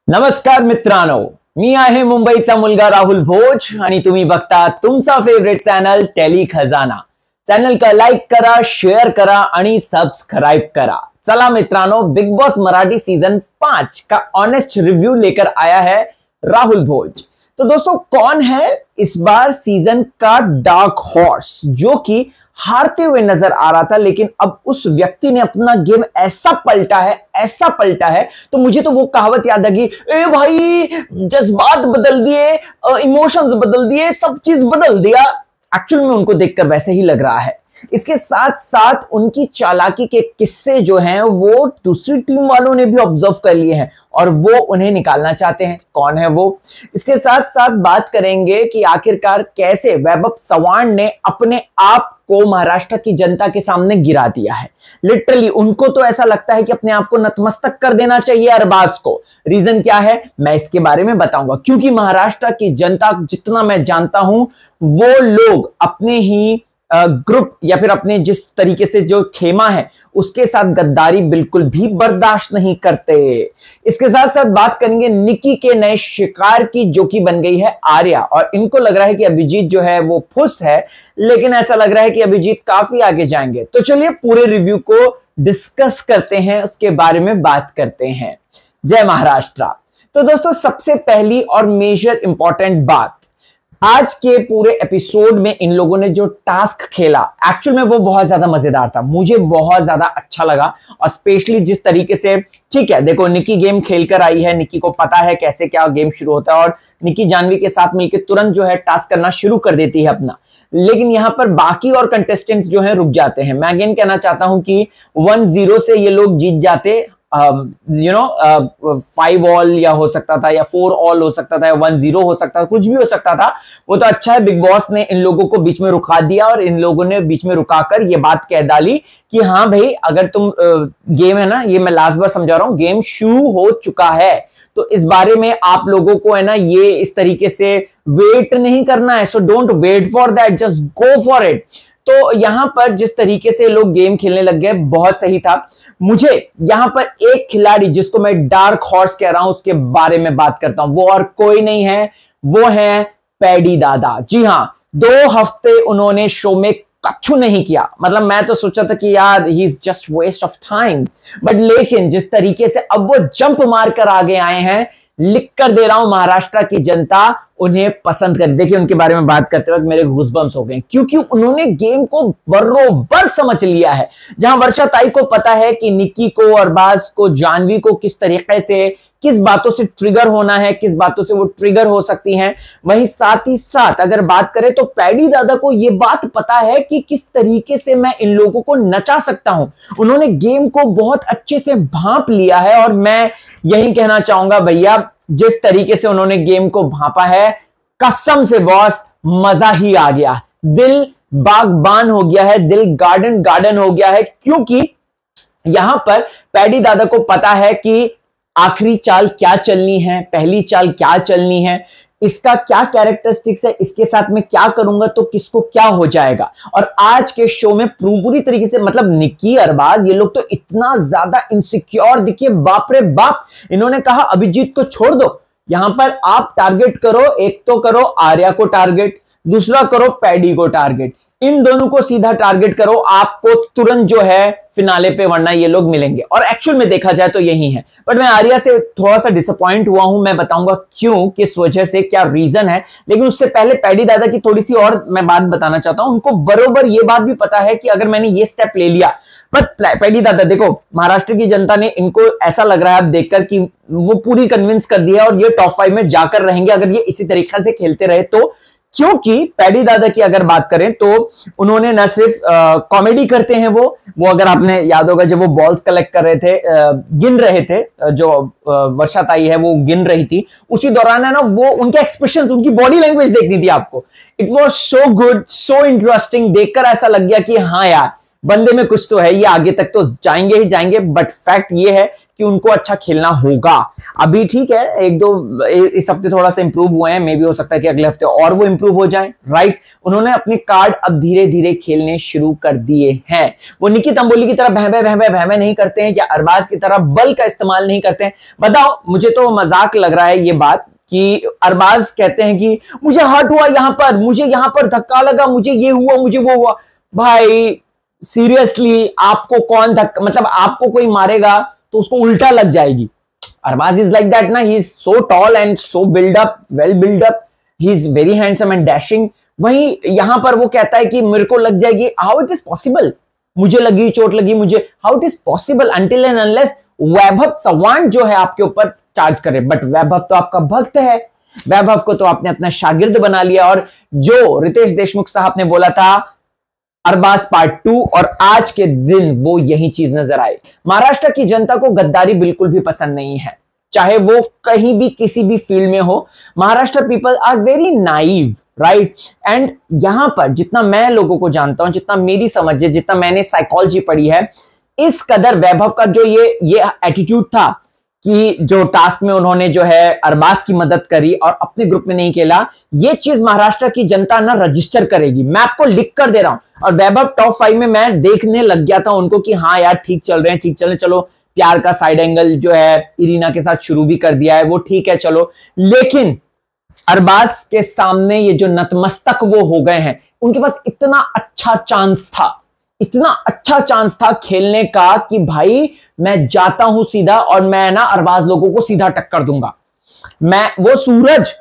नमस्कार मित्रांनो, मी आहे मुंबईचा मुलगा राहुल भोज आणि तुम्ही बघता तुमचा फेवरेट चॅनल टेली खजाना। चॅनल का लाईक करा, शेयर करा आणि सब्सक्राइब करा। चला मित्रांनो, बिग बॉस मराठी सीजन 5 का ऑनेस्ट रिव्यू लेकर आया है राहुल भोज। तो दोस्तों, कौन है इस बार सीजन का डार्क हॉर्स जो कि हारते हुए नजर आ रहा था, लेकिन अब उस व्यक्ति ने अपना गेम ऐसा पलटा है। तो मुझे तो वो कहावत याद आ गई, ए भाई जज्बात बदल दिए, इमोशंस बदल दिए, सब चीज बदल दिया। एक्चुअल में उनको देखकर वैसे ही लग रहा है। इसके साथ साथ उनकी चालाकी के किस्से जो हैं वो दूसरी टीम वालों ने भी ऑब्जर्व कर लिए हैं और वो उन्हें निकालना चाहते हैं। कौन है वो? इसके साथ साथ बात करेंगे कि आखिरकार कैसे वैभव चव्हाण ने अपने आप को महाराष्ट्र की जनता के सामने गिरा दिया है। लिटरली उनको तो ऐसा लगता है कि अपने आप को नतमस्तक कर देना चाहिए अरबाज को। रीजन क्या है मैं इसके बारे में बताऊंगा, क्योंकि महाराष्ट्र की जनता जितना मैं जानता हूं वो लोग अपने ही ग्रुप या फिर अपने जिस तरीके से जो खेमा है उसके साथ गद्दारी बिल्कुल भी बर्दाश्त नहीं करते। इसके साथ साथ बात करेंगे निकी के नए शिकार की, जो कि बन गई है आर्या, और इनको लग रहा है कि अभिजीत जो है वो फुस है, लेकिन ऐसा लग रहा है कि अभिजीत काफी आगे जाएंगे। तो चलिए पूरे रिव्यू को डिस्कस करते हैं, उसके बारे में बात करते हैं। जय महाराष्ट्र। तो दोस्तों, सबसे पहली और मेजर इंपॉर्टेंट बात, आज के पूरे एपिसोड में इन लोगों ने जो टास्क खेला एक्चुअल में वो बहुत ज्यादा मजेदार था। मुझे बहुत ज्यादा अच्छा लगा, और स्पेशली जिस तरीके से, ठीक है देखो, निकी गेम खेलकर आई है, निकी को पता है कैसे क्या गेम शुरू होता है, और निकी जानवी के साथ मिलकर तुरंत जो है टास्क करना शुरू कर देती है अपना। लेकिन यहां पर बाकी और कंटेस्टेंट्स जो है रुक जाते हैं। मैं अगेन कहना चाहता हूं कि 1-0 से ये लोग जीत जाते, 5 ऑल या हो सकता था, या 4 ऑल हो सकता था, या 1-0 हो सकता था, कुछ भी हो सकता था। वो तो अच्छा है बिग बॉस ने इन लोगों को बीच में रुका दिया, और इन लोगों ने बीच में रुकाकर ये बात कह डाली कि हाँ भाई, अगर तुम गेम है ना, ये मैं लास्ट बार समझा रहा हूं, गेम शुरू हो चुका है, तो इस बारे में आप लोगों को है ना ये इस तरीके से वेट नहीं करना है। So don't wait for that, just go for it. तो यहां पर जिस तरीके से लोग गेम खेलने लग गए बहुत सही था। मुझे यहां पर एक खिलाड़ी जिसको मैं डार्क हॉर्स कह रहा हूं उसके बारे में बात करता हूं, वो और कोई नहीं है, वो है पैडी दादा। जी हां, 2 हफ्ते उन्होंने शो में कछु नहीं किया। मतलब मैं तो सोचा था कि यार he is just waste of time, but लेकिन जिस तरीके से अब वो जंप मारकर आगे आए हैं, लिख कर दे रहा हूं, महाराष्ट्र की जनता उन्हें पसंद कर। देखिए, उनके बारे में बात करते वक्त मेरे गूज़बम्स हो गए, क्योंकि उन्होंने गेम को बरोबर समझ लिया है। जहां वर्षा ताई को पता है कि निकी को, अरबाज को, जानवी को किस तरीके से, किस बातों से ट्रिगर होना है, किस बातों से वो ट्रिगर हो सकती हैं, वहीं साथ ही साथ अगर बात करें तो पैडी दादा को ये बात पता है कि किस तरीके से मैं इन लोगों को नचा सकता हूं। उन्होंने गेम को बहुत अच्छे से भांप लिया है, और मैं यही कहना चाहूंगा भैया, जिस तरीके से उन्होंने गेम को भांपा है, कसम से बॉस मजा ही आ गया। दिल बागबान हो गया है, दिल गार्डन हो गया है, क्योंकि यहां पर पैडी दादा को पता है कि आखिरी चाल क्या चलनी है, पहली चाल क्या चलनी है, इसका क्या कैरेक्टरिस्टिक्स है, इसके साथ में क्या करूंगा तो किसको क्या हो जाएगा। और आज के शो में पूरी तरीके से, मतलब निकी, अरबाज, ये लोग तो इतना ज्यादा इनसिक्योर दिखे, बाप रे बाप। इन्होंने कहा अभिजीत को छोड़ दो, यहां पर आप टारगेट करो, एक तो करो आर्या को टारगेट, दूसरा करो पैडी को टारगेट, इन दोनों को सीधा टारगेट करो, आपको तुरंत जो है फिनाले पे, वरना ये लोग मिलेंगे। और एक्चुअल में देखा जाए तो यही है। बट मैं आर्या से थोड़ा सा डिसअपॉइंट हुआ हूं, मैं बताऊंगा क्यों, किस वजह से, क्या रीजन है। लेकिन उससे पहले पैडी दादा की थोड़ी सी और मैं बात बताना चाहता हूं। उनको बरोबर ये बात भी पता है कि अगर मैंने ये स्टेप ले लिया, बट पैडी दादा देखो, महाराष्ट्र की जनता ने इनको ऐसा लग रहा है अब देखकर कि वो पूरी कन्विंस कर दिया और ये टॉप 5 में जाकर रहेंगे अगर ये इसी तरीके से खेलते रहे तो। क्योंकि पैडी दादा की अगर बात करें तो उन्होंने न सिर्फ कॉमेडी करते हैं, वो अगर आपने याद होगा जब वो बॉल्स कलेक्ट कर रहे थे, गिन रहे थे, जो वर्षा ताई है वो गिन रही थी, उसी दौरान है ना वो उनके एक्सप्रेशंस, उनकी बॉडी लैंग्वेज देखनी थी आपको। It was so good, so interesting, देखकर ऐसा लग गया कि हाँ यार बंदे में कुछ तो है, ये आगे तक तो जाएंगे ही जाएंगे, बट फैक्ट ये है कि उनको अच्छा खेलना होगा। अभी ठीक है, एक दो इस हफ्ते थोड़ा सा इंप्रूव हुए हैं, मे भी हो सकता है कि अगले हफ्ते और वो इंप्रूव हो जाए, राइट। उन्होंने अपने कार्ड अब धीरे धीरे खेलने शुरू कर दिए हैं। वो निकी तंबोली की तरह भैं नहीं करते हैं, या अरबाज की तरह बल का इस्तेमाल नहीं करते हैं। बताओ, मुझे तो मजाक लग रहा है ये बात कि अरबाज कहते हैं कि मुझे हर्ट हुआ यहां पर, मुझे यहां पर धक्का लगा, मुझे ये हुआ, मुझे वो हुआ। भाई सीरियसली, आपको कौन धक्का, मतलब आपको कोई मारेगा तो उसको उल्टा लग जाएगी। अरबाज इज लाइक दैट ना, he is so tall and so build up, well build up, he is very handsome and dashing. वहीं यहां पर वो कहता है कि मेरे को लग जाएगी, हाउ इट इज पॉसिबल, मुझे लगी, चोट लगी मुझे, how it is possible, until and unless Vaibhav Chavan जो है आपके ऊपर चार्ज करे। बट वैभव तो आपका भक्त है, वैभव को तो आपने अपना शागिर्द बना लिया। और जो रितेश देशमुख साहब ने बोला था अरबाज पार्ट 2, और आज के दिन वो यही चीज नजर आई। महाराष्ट्र की जनता को गद्दारी बिल्कुल भी पसंद नहीं है, चाहे वो कहीं भी किसी भी फील्ड में हो। Maharashtra people are very naive, right. एंड यहां पर जितना मैं लोगों को जानता हूं, जितना मेरी समझ है, जितना मैंने साइकोलॉजी पढ़ी है, इस कदर वैभव का जो ये एटीट्यूड था कि जो टास्क में उन्होंने जो है अरबाज की मदद करी और अपने ग्रुप में नहीं खेला, ये चीज महाराष्ट्र की जनता ना रजिस्टर करेगी। मैं आपको लिख कर दे रहा हूं। और वैभव टॉप 5 में मैं देखने लग गया था उनको कि हाँ यार ठीक चल रहे हैं, ठीक चल रहे हैं, चलो प्यार का साइड एंगल जो है इरीना के साथ शुरू भी कर दिया है, वो ठीक है चलो। लेकिन अरबाज के सामने ये जो नतमस्तक वो हो गए हैं, उनके पास इतना अच्छा चांस था, इतना अच्छा चांस था खेलने का कि भाई मैं जाता हूं सीधा और मैं ना अरबाज लोगों को सीधा टक्कर दूंगा। मैं वो सूरज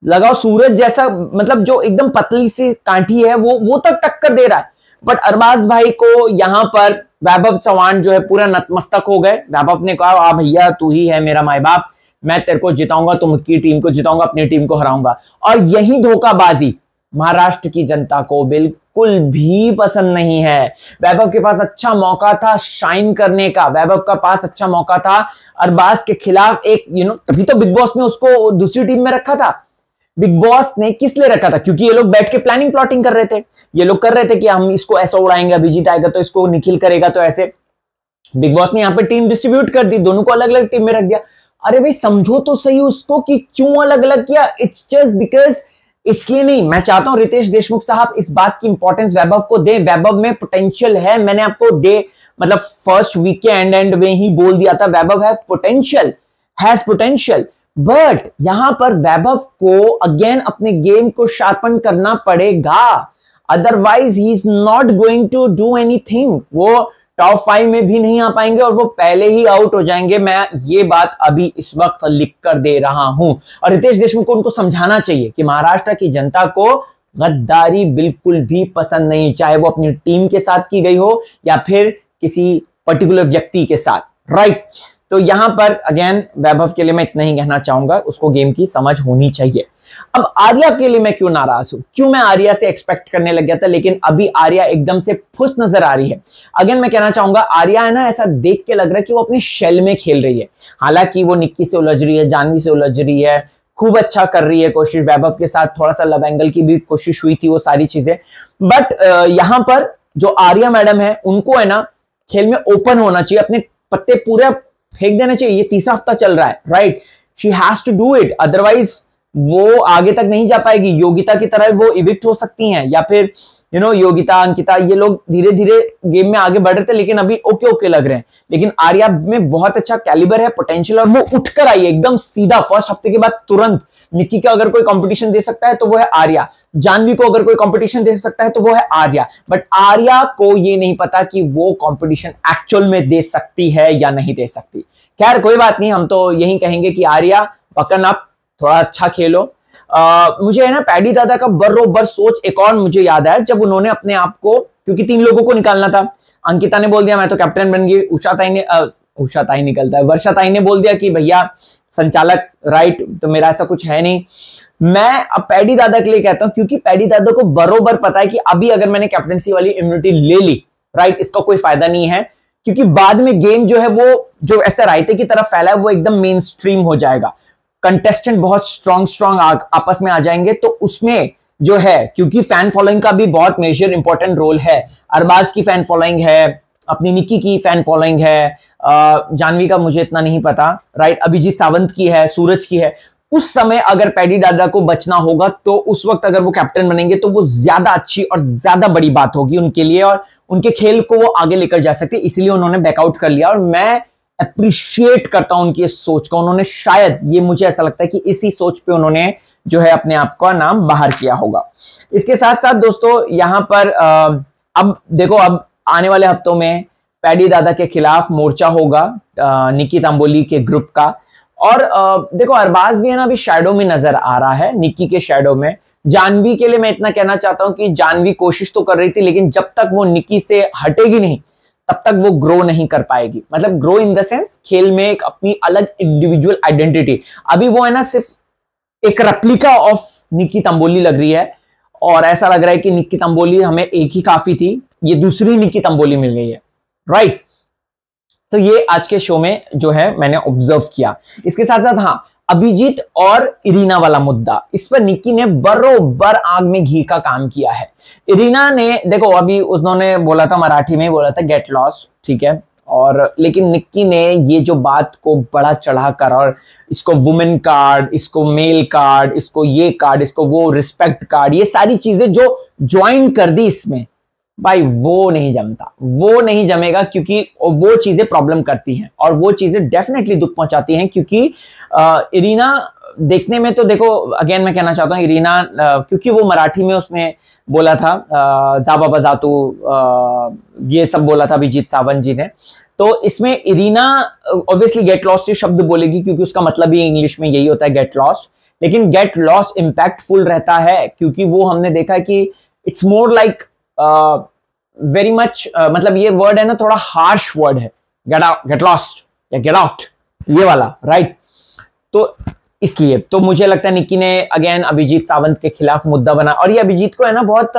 लगाओ, सूरज जैसा, मतलब जो एकदम पतली सी कांठी है वो तक टक्कर दे रहा है। बट अरबाज भाई को यहां पर वैभव चव्हाण जो है पूरा नतमस्तक हो गए। वैभव ने कहा आ भैया तू ही है मेरा माई बाप, मैं तेरे को जिताऊंगा, तुमकी टीम को जिताऊंगा, अपनी टीम को हराऊंगा। और यही धोखाबाजी महाराष्ट्र की जनता को बिल्कुल भी पसंद नहीं है। वैभव के पास अच्छा मौका था शाइन करने का, वैभव का पास अच्छा मौका था अरबाज के खिलाफ एक तभी तो बिग बॉस ने उसको दूसरी टीम में रखा था। बिग बॉस ने किस लिए रखा था? क्योंकि ये लोग बैठ के प्लानिंग प्लॉटिंग कर रहे थे। ये लोग कर रहे थे कि हम इसको ऐसा उड़ाएंगे, अभिजीत आएगा तो इसको निखिल करेगा, तो ऐसे बिग बॉस ने यहाँ पे टीम डिस्ट्रीब्यूट कर दी, दोनों को अलग अलग टीम में रख दिया। अरे भाई समझो तो सही उसको कि क्यों अलग अलग किया। इट्स जस्ट बिकॉज, इसलिए नहीं, मैं चाहता हूं रितेश देशमुख साहब इस बात की इंपॉर्टेंस वैभव को दे। वैभव में पोटेंशियल है, मैंने आपको मतलब फर्स्ट वीक के एंड में ही बोल दिया था, वैभव हैज पोटेंशियल। बट यहां पर वैभव को अगेन अपने गेम को शार्पन करना पड़ेगा, otherwise he is not going to do anything. वो टॉप 5 में भी नहीं आ पाएंगे और वो पहले ही आउट हो जाएंगे। मैं ये बात अभी इस वक्त लिख कर दे रहा हूं। और रितेश देशमुख को उनको समझाना चाहिए कि महाराष्ट्र की जनता को गद्दारी बिल्कुल भी पसंद नहीं, चाहे वो अपनी टीम के साथ की गई हो या फिर किसी पर्टिकुलर व्यक्ति के साथ, राइट। तो यहां पर अगेन वैभव के लिए मैं इतना ही कहना चाहूंगा, उसको गेम की समझ होनी चाहिए। अब आर्या के लिए मैं क्यों नाराज हूं, क्यों मैं आर्या से एक्सपेक्ट करने लग गया था, लेकिन अभी आर्या एकदम से फुस नजर आ रही है। अगेन मैं कहना चाहूंगा, आर्या है ना, ऐसा देख के लग रहा है कि वो अपने शेल में खेल रही है। हालांकि वो निक्की से उलझ रही है, जानवी से उलझ रही है, खूब अच्छा कर रही है कोशिश, वैभव के साथ थोड़ा सा लव एंगल की भी कोशिश हुई थी, वो सारी चीजें। बट यहां पर जो आर्या मैडम है, उनको है ना खेल में ओपन होना चाहिए, अपने पत्ते पूरे फेंक देना चाहिए। ये तीसरा हफ्ता चल रहा है, right, she has to do it, otherwise वो आगे तक नहीं जा पाएगी। योगिता की तरह वो इविक्ट हो सकती हैं, या फिर योगिता, अंकिता, ये लोग धीरे धीरे गेम में आगे बढ़ रहे थे लेकिन अभी ओके लग रहे हैं। लेकिन आर्या में बहुत अच्छा कैलिबर है, पोटेंशियल, और वो उठकर आई है एकदम सीधा फर्स्ट हफ्ते के बाद तुरंत। निक्की का अगर कोई कंपटीशन दे सकता है तो वो है आर्या, जानवी को अगर कोई कंपटीशन दे सकता है तो वो है आर्या। बट आर्या को ये नहीं पता कि वो कंपटीशन एक्चुअल में दे सकती है या नहीं दे सकती। खैर कोई बात नहीं, हम तो यही कहेंगे कि आर्या पकन अप, थोड़ा अच्छा खेलो। मुझे है ना पैडी दादा का बरोबर सोच एक और मुझे याद आया, जब उन्होंने अपने आप को, क्योंकि 3 लोगों को निकालना था, अंकिता ने बोल दिया मैं तो कैप्टन बन गई, वर्षा ताई ने बोल दिया कि भैया संचालक, राइट, तो मेरा ऐसा कुछ है नहीं। मैं अब पैडी दादा के लिए कहता हूं, क्योंकि पैडी दादा को बरोबर पता है कि अभी अगर मैंने कैप्टनसी वाली इम्यूनिटी ले ली, राइट, इसका कोई फायदा नहीं है, क्योंकि बाद में गेम जो है वो जो ऐसे रायते की तरफ फैला है वो एकदम मेन स्ट्रीम हो जाएगा। कंटेस्टेंट बहुत स्ट्रॉन्ग आपस में आ जाएंगे, तो उसमें जो है, क्योंकि फैन फॉलोइंग का भी बहुत मेजर इंपॉर्टेंट रोल है। अरबाज की फैन फॉलोइंग है, अपनी निक्की की फैन फॉलोइंग है, जानवी का मुझे इतना नहीं पता, राइट, अभिजीत सावंत की है, सूरज की है। उस समय अगर पैडी दादा को बचना होगा तो उस वक्त अगर वो कैप्टन बनेंगे तो वो ज्यादा अच्छी और ज्यादा बड़ी बात होगी उनके लिए, और उनके खेल को वो आगे लेकर जा सकते, इसलिए उन्होंने बैकआउट कर लिया। और मैं अप्रिशिएट करता हूं उनकी इस सोच का। उन्होंने शायद, ये मुझे ऐसा लगता है कि इसी सोच पे उन्होंने जो है अपने आप का नाम बाहर किया होगा। इसके साथ साथ दोस्तों यहां पर अब देखो, अब आने वाले हफ्तों में पैडी दादा के खिलाफ मोर्चा होगा निक्की तंबोली के ग्रुप का। और देखो अरबाज भी है ना अभी शैडो में नजर आ रहा है, निक्की के शैडो में। जानवी के लिए मैं इतना कहना चाहता हूं कि जानवी कोशिश तो कर रही थी, लेकिन जब तक वो निक्की से हटेगी नहीं तब तक वो ग्रो नहीं कर पाएगी। मतलब ग्रो इन द सेंस खेल में एक अपनी अलग इंडिविजुअल आइडेंटिटी। अभी वो है ना सिर्फ एक रेप्लिका ऑफ निक्की तंबोली लग रही है, और ऐसा लग रहा है कि निक्की तंबोली हमें एक ही काफी थी, ये दूसरी निक्की तंबोली मिल गई है, राइट। तो ये आज के शो में जो है मैंने ऑब्जर्व किया। इसके साथ साथ हाँ, अभिजीत और इरीना वाला मुद्दा, इस पर निक्की ने बरोबर आग में घी का काम किया है। इरीना ने देखो अभी उन्होंने बोला था, मराठी में बोला था गेट लॉस्ट, ठीक है, और लेकिन निक्की ने ये जो बात को बड़ा चढ़ा कर, और इसको वुमेन कार्ड, इसको मेल कार्ड, इसको ये कार्ड, इसको वो रिस्पेक्ट कार्ड, ये सारी चीजें जो ज्वाइन कर दी इसमें, भाई वो नहीं जमता, वो नहीं जमेगा, क्योंकि वो चीजें प्रॉब्लम करती हैं और वो चीजें डेफिनेटली दुख पहुंचाती हैं। क्योंकि इरीना देखने में तो देखो, अगेन मैं कहना चाहता हूं इरीना, क्योंकि वो मराठी में उसने बोला था जाबा बजातू, ये सब बोला था अभिजीत सावंत जी ने, तो इसमें इरीना ऑब्वियसली गेट लॉस्ट शब्द बोलेगी, क्योंकि उसका मतलब ही इंग्लिश में यही होता है गेट लॉस्ट। लेकिन गेट लॉस्ट इंपैक्टफुल रहता है, क्योंकि वो हमने देखा है कि it's more like very much, मतलब ये वर्ड है ना थोड़ा हार्श वर्ड है, गेट लॉस्ट या गेट आउट, ये वाला, राइट। तो इसलिए तो मुझे लगता है निक्की ने अगेन अभिजीत सावंत के खिलाफ मुद्दा बना, और ये अभिजीत को है ना बहुत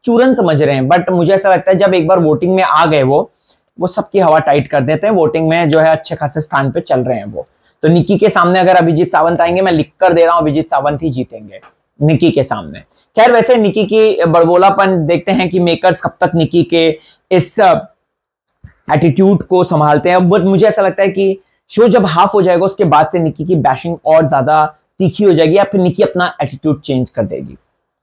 चूरन समझ रहे हैं, बट मुझे ऐसा लगता है जब एक बार वोटिंग में आ गए वो सबकी हवा टाइट कर देते हैं, वोटिंग में जो है अच्छे खासे स्थान पे चल रहे हैं वो। तो निक्की के सामने अगर अभिजीत सावंत आएंगे, मैं लिख कर दे रहा हूं अभिजीत सावंत ही जीतेंगे निक्की के सामने। खैर वैसे निक्की की बड़बोलापन देखते हैं कि मेकर्स कब तक निक्की के इस एटीट्यूड को संभालते हैं, बट मुझे ऐसा लगता है कि शो जब हाफ हो जाएगा उसके बाद से निक्की की बैशिंग और ज्यादा तीखी हो जाएगी, या फिर निक्की अपना एटीट्यूड चेंज कर देगी,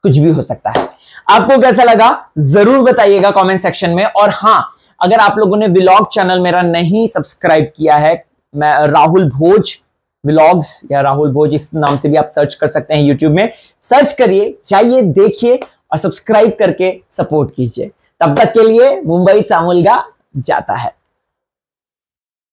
कुछ भी हो सकता है। आपको कैसा लगा जरूर बताइएगा कमेंट सेक्शन में। और हाँ, अगर आप लोगों ने व्लॉग चैनल मेरा नहीं सब्सक्राइब किया है, मैं राहुल भोज व्लॉग्स या राहुल भोज इस नाम से भी आप सर्च कर सकते हैं, यूट्यूब में सर्च करिए, जाइए देखिए और सब्सक्राइब करके सपोर्ट कीजिए। तब तक के लिए मुंबई चा मुलगा जाता है।